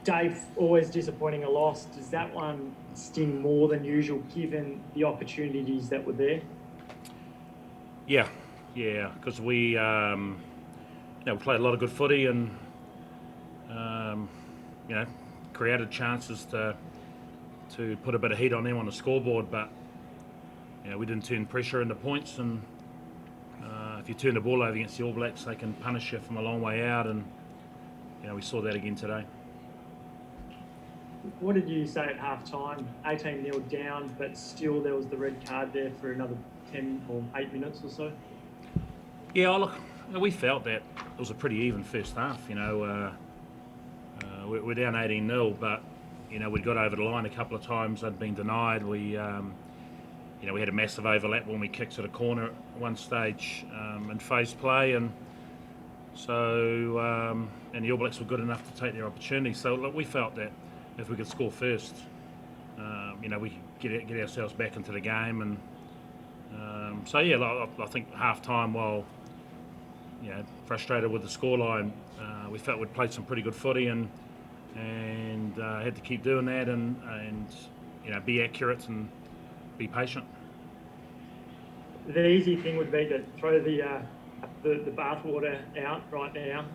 Dave, always disappointing a loss. Does that one sting more than usual given the opportunities that were there? Yeah, because we played a lot of good footy and created chances to put a bit of heat on them on the scoreboard, but we didn't turn pressure into points. And if you turn the ball over against the All Blacks, they can punish you from a long way out, and we saw that again today. What did you say at half time? 18-0 down, but still there was the red card there for another 10 or 8 minutes or so? Yeah, look, we felt that it was a pretty even first half. We're down 18-0, but we'd got over the line a couple of times. I'd been denied. We had a massive overlap when we kicked to the corner at one stage in phase play, and so and the All Blacks were good enough to take their opportunity. So look, we felt that if we could score first, we could get ourselves back into the game. And I think half time, while frustrated with the scoreline, we felt we'd played some pretty good footy and had to keep doing that and be accurate and be patient. The easy thing would be to throw the bathwater out right now.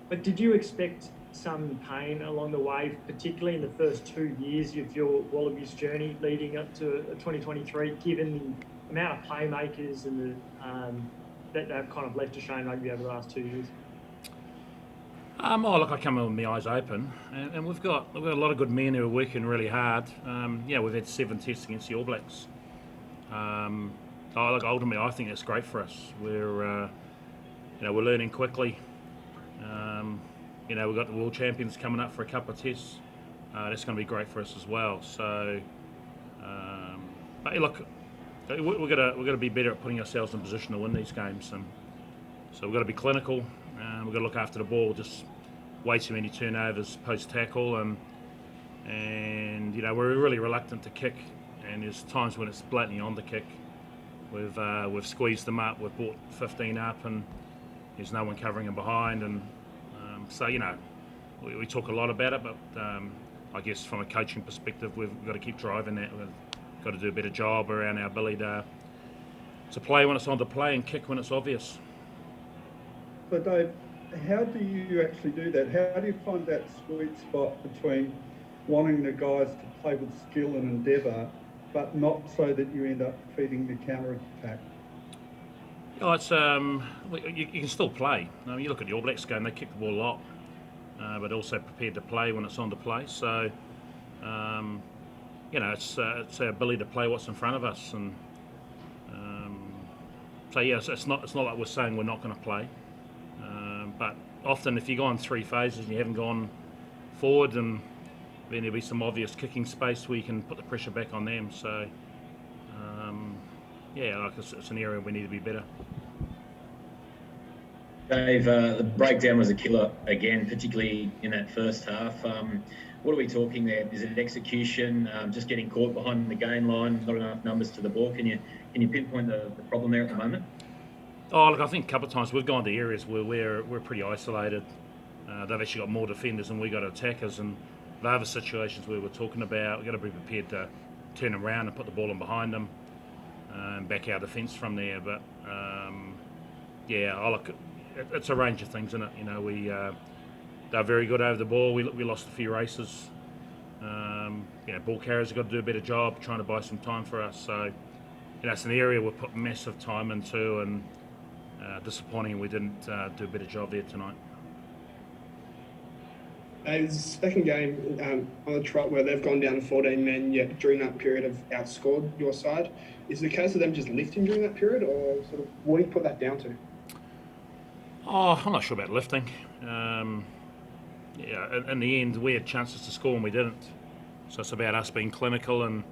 But did you expect some pain along the way, particularly in the first 2 years of your Wallabies journey leading up to 2023, given the amount of playmakers and that they've kind of left Australian rugby over the last 2 years? Look, I come in with my eyes open, and we've got a lot of good men who are working really hard. We've had 7 tests against the All Blacks. Ultimately, I think that's great for us. We're learning quickly. We've got the world champions coming up for a couple of tests. That's going to be great for us as well. So, but look, we're going to be better at putting ourselves in position to win these games. And so we've got to be clinical. We've got to look after the ball. Just way too many turnovers post tackle, and we're really reluctant to kick. And there's times when it's blatantly on the kick. We've squeezed them up. We've brought 15 up, and there's no one covering them behind. And we talk a lot about it, but I guess from a coaching perspective, we've got to keep driving that. We've got to do a better job around our ability to play when it's on to play and kick when it's obvious. So Dave, how do you actually do that? How do you find that sweet spot between wanting the guys to play with skill and endeavour, but not so that you end up feeding the counter-attack? Oh, it's you can still play. You look at the All Blacks game; they kick the ball a lot, but also prepared to play when it's on to play. So, it's our ability to play what's in front of us, and it's not like we're saying we're not going to play. But often, if you go on 3 phases and you haven't gone forward, and then there'll be some obvious kicking space where you can put the pressure back on them. So, it's an area we need to be better. Dave, the breakdown was a killer again, particularly in that first half. What are we talking there? Is it execution, just getting caught behind the gain line, not enough numbers to the ball? Can you pinpoint the problem there at the moment? Oh, look, I think a couple of times we've gone to areas where we're pretty isolated. They've actually got more defenders than we got attackers, and the other situations we were talking about, we've got to be prepared to turn them around and put the ball in behind them and back our defence from there. But it's a range of things, isn't it? They're very good over the ball. We lost a few races. Ball carriers have got to do a better job trying to buy some time for us. So it's an area we've put massive time into, and disappointing we didn't do a better job there tonight. It's the second game on the trot where they've gone down to 14 men, yet during that period have outscored your side. Is it a case of them just lifting during that period, or sort of what do you put that down to? Oh, I'm not sure about lifting. In the end, we had chances to score and we didn't. So it's about us being clinical, and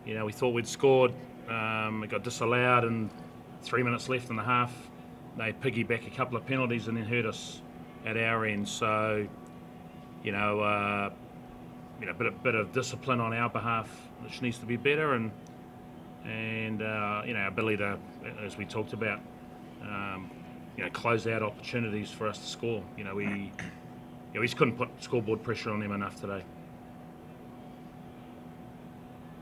we thought we'd scored. It got disallowed, and 3 minutes left in the half, they piggyback a couple of penalties and then hurt us at our end. So, a bit of discipline on our behalf, which needs to be better, and our ability to, as we talked about, close out opportunities for us to score. we just couldn't put scoreboard pressure on them enough today.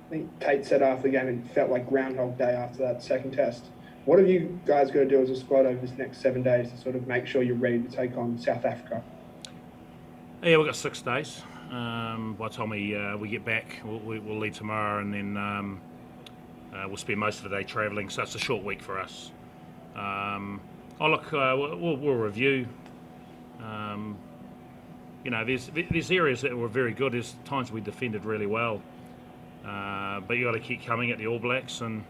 I think Kate said after the game it felt like Groundhog Day after that second test. What have you guys got to do as a squad over this next 7 days to sort of make sure you're ready to take on South Africa? Yeah, we've got 6 days. By the time we get back, we'll leave tomorrow, and then we'll spend most of the day travelling. So it's a short week for us. We'll review. There's areas that were very good. There's times we defended really well, but you got to keep coming at the All Blacks, and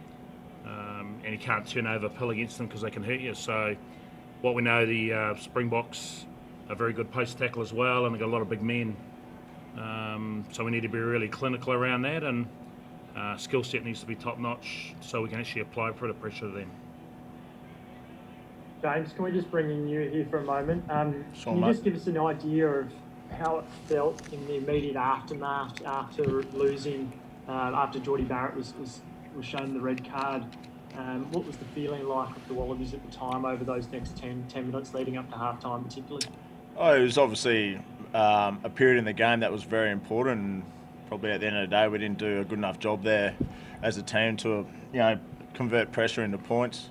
you can't turn over a pill against them because they can hurt you. So what we know, the Springboks are very good post tackle as well, and they've got a lot of big men. So we need to be really clinical around that, and skill set needs to be top notch so we can actually apply for the pressure to them. James, can we just bring in you here for a moment? Can you just give us an idea of how it felt in the immediate aftermath after losing, after Geordie Barrett was shown the red card? What was the feeling like with the Wallabies at the time over those next 10 minutes leading up to half-time particularly? Oh, it was obviously a period in the game that was very important, and probably at the end of the day we didn't do a good enough job there as a team to convert pressure into points.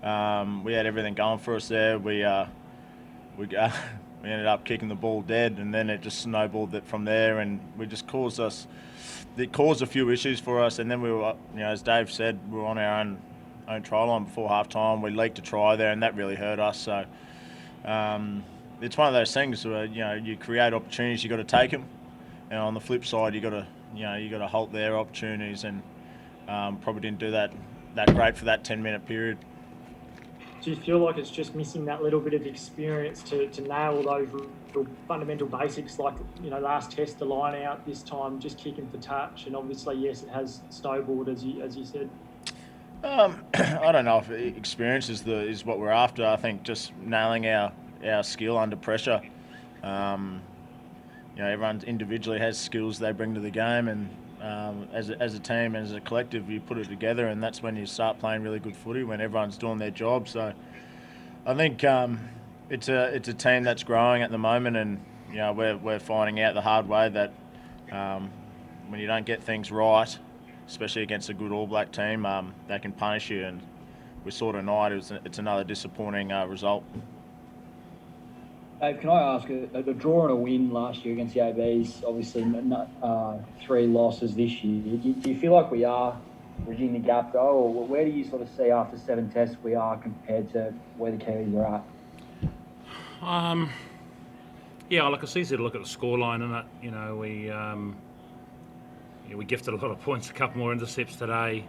We had everything going for us there. We ended up kicking the ball dead, and then it just snowballed from there, and it caused a few issues for us. And then we were, as Dave said, we were on our own try line before half time. We leaked a try there, and that really hurt us. So it's one of those things where you create opportunities, you got to take them, and on the flip side you got to halt their opportunities, and probably didn't do that great for that 10-minute period. Do you feel like it's just missing that little bit of experience to nail those fundamental basics, like last test, the line out, this time just kicking for touch, and obviously yes, it has snowballed as you said. I don't know if experience is what we're after. I think just nailing our skill under pressure. Everyone individually has skills they bring to the game, and as a team, as a collective, you put it together, and that's when you start playing really good footy, when everyone's doing their job. So I think it's a team that's growing at the moment, and we're finding out the hard way that when you don't get things right, especially against a good All Black team, they can punish you, and we saw tonight it's another disappointing result. Dave, can I ask, a draw and a win last year against the ABs, obviously 3 losses this year. Do you feel like we are bridging the gap, though, or where do you sort of see after 7 tests we are compared to where the Kiwis are at? It's easy to look at the scoreline, and we gifted a lot of points, a couple more intercepts today.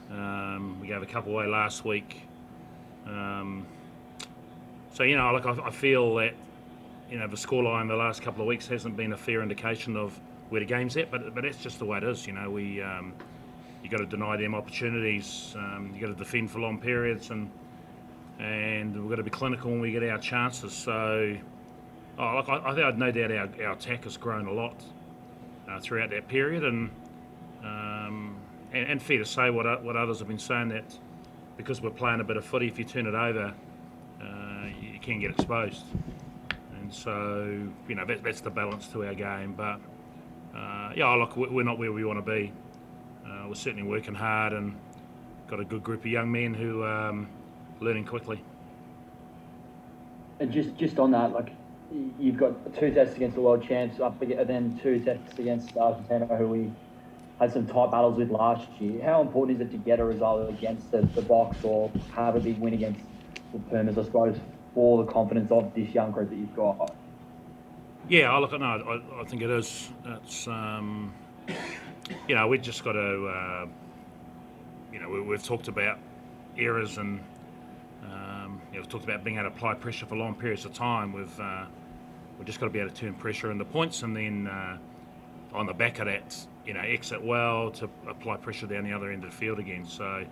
We gave a couple away last week. I feel that the scoreline the last couple of weeks hasn't been a fair indication of where the game's at, but that's just the way it is. You got to deny them opportunities. You got to defend for long periods, and we've got to be clinical when we get our chances. So, I think I'd no doubt our attack has grown a lot throughout that period, and fair to say what others have been saying, that because we're playing a bit of footy, if you turn it over, you can get exposed, and so that's the balance to our game. But we're not where we want to be. We're certainly working hard, and got a good group of young men who are learning quickly. And just on that, you've got 2 tests against the world champs, and then 2 tests against Argentina, who we had some tight battles with last year. How important is it to get a result against the Box, or have a big win against the Pumas, I suppose, for the confidence of this young group that you've got? I think it is. It's we've just got to we've talked about errors, and we've talked about being able to apply pressure for long periods of time. We've just got to be able to turn pressure into points, and then on the back of that, exit well to apply pressure down the other end of the field again. So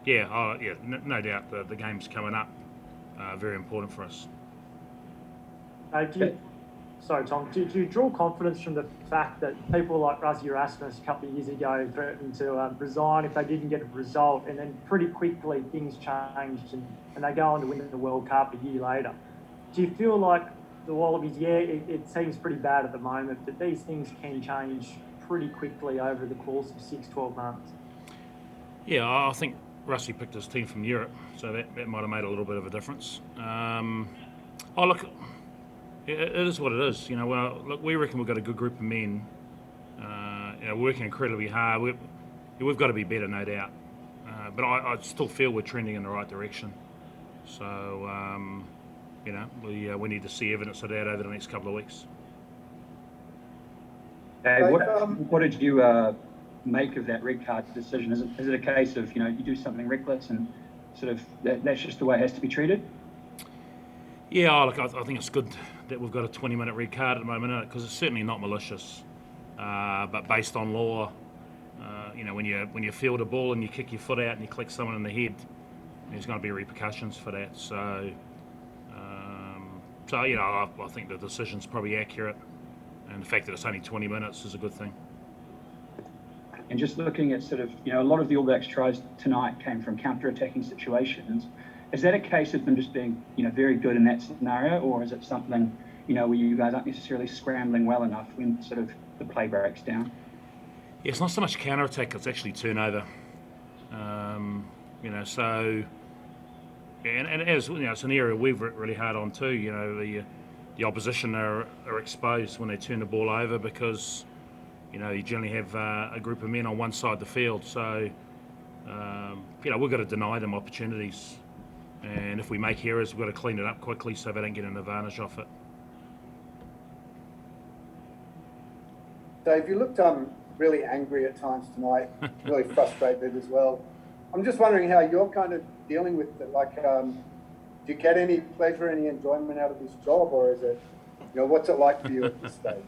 no doubt the game's coming up. Very important for us. Sorry, Tom. Do you draw confidence from the fact that people like Rassie Erasmus a couple of years ago threatened to resign if they didn't get a result, and then pretty quickly things changed, and they go on to win the World Cup a year later? Do you feel like the Wallabies, it seems pretty bad at the moment, but these things can change pretty quickly over the course of 6-12 months? Yeah, I think Rusty picked his team from Europe, so that might have made a little bit of a difference. Look, it is what it is. Well, look, we reckon we've got a good group of men. Working incredibly hard. We've got to be better, no doubt. But I still feel we're trending in the right direction. So, we need to see evidence of that over the next couple of weeks. Dave, what did you make of that red card decision? Is it a case of, you do something reckless and sort of that's just the way it has to be treated? Yeah, look, I think it's good that we've got a 20-minute red card at the moment, because it's certainly not malicious. But based on law, when you field a ball and you kick your foot out and you click someone in the head, there's going to be repercussions for that. So, I think the decision's probably accurate, and the fact that it's only 20 minutes is a good thing. And just looking at sort of, a lot of the All Blacks tries tonight came from counter-attacking situations. Is that a case of them just being, very good in that scenario, or is it something, where you guys aren't necessarily scrambling well enough when sort of the play breaks down? Yeah, it's not so much counter-attack, it's actually turnover. So, and as it's an area we've worked really hard on too. The opposition are exposed when they turn the ball over, because you generally have a group of men on one side of the field. So, we've got to deny them opportunities, and if we make errors, we've got to clean it up quickly so they don't get an advantage off it. Dave, you looked really angry at times tonight, really frustrated as well. I'm just wondering how you're kind of dealing with it. Like, do you get any pleasure, any enjoyment out of this job, or is it, what's it like for you at this stage?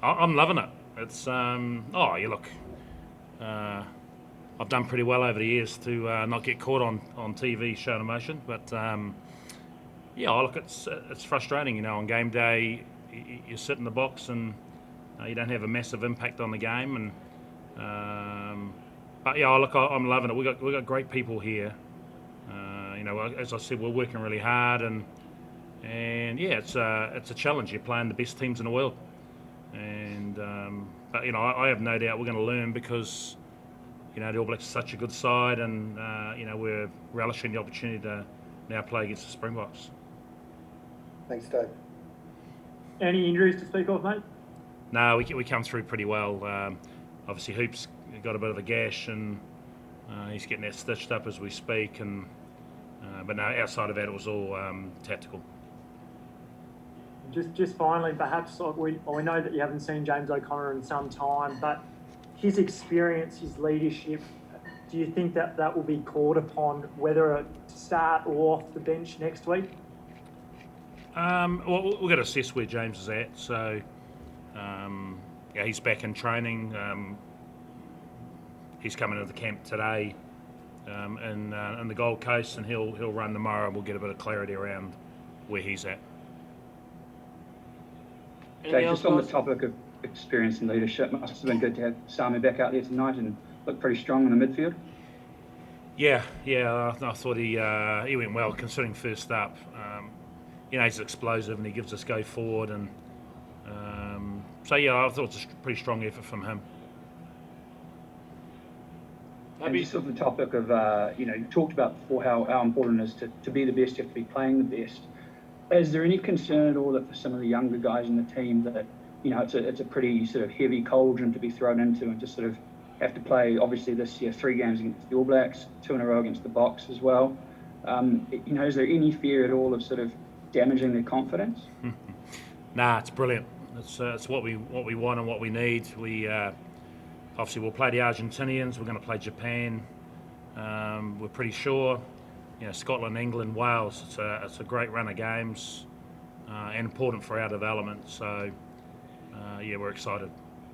I'm loving it. It's look, I've done pretty well over the years to not get caught on TV showing emotion, but look, it's frustrating. On game day, you sit in the box and you don't have a massive impact on the game, and look, I'm loving it. We got great people here. As I said, we're working really hard, and it's a challenge. You're playing the best teams in the world, and I have no doubt we're going to learn, because the All Blacks are such a good side, and we're relishing the opportunity to now play against the Springboks. Thanks, Dave. Any injuries to speak of, mate? No, we come through pretty well. Obviously, Hoop's got a bit of a gash, and he's getting that stitched up as we speak. And but no, outside of that, it was all tactical. Just finally, perhaps we know that you haven't seen James O'Connor in some time, but his experience, his leadership, do you think that will be called upon, whether to start or off the bench next week? Well, we've got to assess where James is at. So, he's back in training. He's coming into the camp today in the Gold Coast, and he'll run tomorrow, and we'll get a bit of clarity around where he's at. Okay, just on the topic of experience and leadership, must have been good to have Sami back out there tonight and look pretty strong in the midfield. Yeah, I thought he went well considering first up. He's explosive and he gives us go forward, and I thought it's a pretty strong effort from him. And just on the topic of, you talked about before how important it is to be the best, you have to be playing the best. Is there any concern at all that for some of the younger guys in the team that, it's a pretty sort of heavy cauldron to be thrown into, and to sort of have to play, obviously this year, 3 games against the All Blacks, 2 in a row against the Boks as well. Is there any fear at all of sort of damaging their confidence? Nah, it's brilliant. It's what we want and what we need. We obviously we'll play the Argentinians. We're going to play Japan. We're pretty sure. Scotland, England, Wales. It's a great run of games and important for our development. So we're excited.